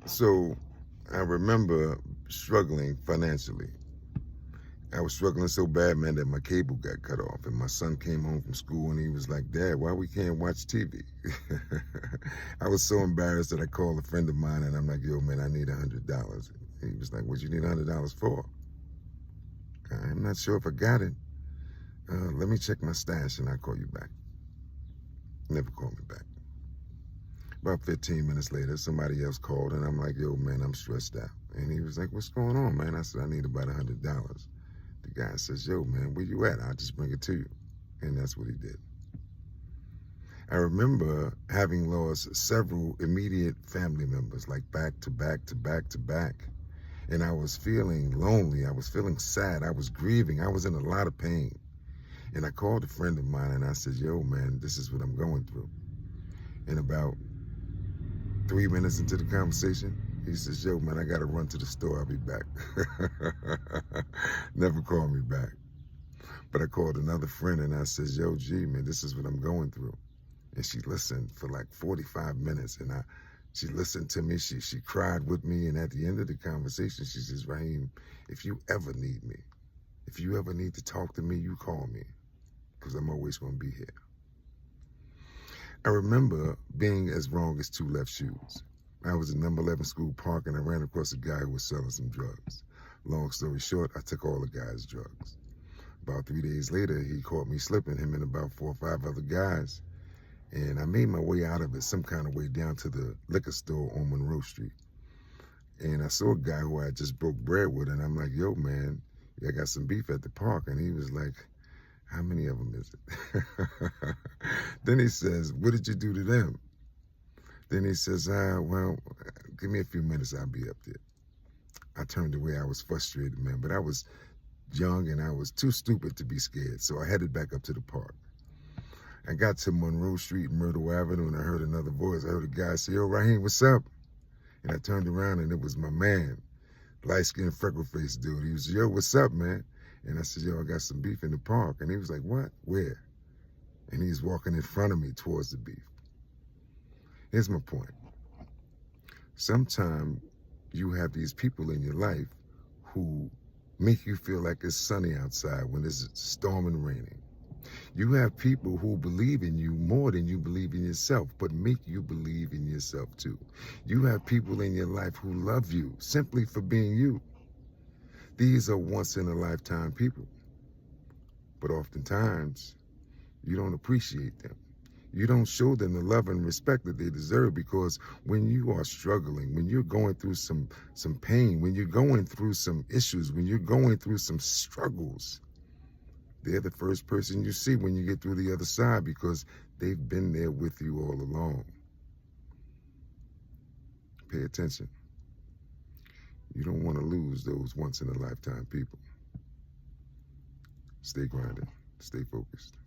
So I remember struggling financially. I was struggling so bad, man, that my cable got cut off. And my son came home from school and he was like, Dad, why we can't watch TV? I was so embarrassed that I called a friend of mine and I'm like, yo, man, I need $100. And he was like, what you need $100 for? I'm not sure if I got it. Let me check my stash and I'll call you back. Never called me back. About 15 minutes later, somebody else called and I'm like, yo, man, I'm stressed out. And he was like, what's going on, man? I said, I need about $100. The guy says, yo, man, where you at? I'll just bring it to you. And that's what he did. I remember having lost several immediate family members, like back to back to back to back. And I was feeling lonely. I was feeling sad. I was grieving. I was in a lot of pain. And I called a friend of mine and I said, yo, man, this is what I'm going through. And about 3 minutes into the conversation, he says, yo, man, I got to run to the store. I'll be back. Never called me back. But I called another friend and I says, yo, G, man, this is what I'm going through. And she listened for like 45 minutes. And she listened to me. She cried with me. And at the end of the conversation, she says, Raheem, if you ever need me, if you ever need to talk to me, you call me, because I'm always going to be here. I remember being as wrong as two left shoes. I was in number 11 School Park and I ran across a guy who was selling some drugs. Long story short, I took all the guy's drugs. About 3 days later, he caught me slipping, him and about 4 or 5 other guys. And I made my way out of it some kind of way down to the liquor store on Monroe Street. And I saw a guy who I just broke bread with, and I'm like, yo, man, I got some beef at the park. And he was like, how many of them is it? Then he says, what did you do to them? Then he says, well, give me a few minutes, I'll be up there. I turned away. I was frustrated, man, but I was young and I was too stupid to be scared. So I headed back up to the park. I got to Monroe Street and Myrtle Avenue and I heard another voice. I heard a guy say, yo, Raheem, what's up? And I turned around and it was my man, light-skinned, freckle-faced dude. He was, yo, what's up, man? And I said, yo, I got some beef in the park. And he was like, what? Where? And he's walking in front of me towards the beef. Here's my point. Sometimes you have these people in your life who make you feel like it's sunny outside when it's storming and raining. You have people who believe in you more than you believe in yourself, but make you believe in yourself too. You have people in your life who love you simply for being you. These are once-in-a-lifetime people, but oftentimes you don't appreciate them. You don't show them the love and respect that they deserve, because when you are struggling, when you're going through some pain, when you're going through some issues, when you're going through some struggles, they're the first person you see when you get through the other side, because they've been there with you all along. Pay attention. You don't want to lose those once-in-a-lifetime people. Stay grounded. Stay focused.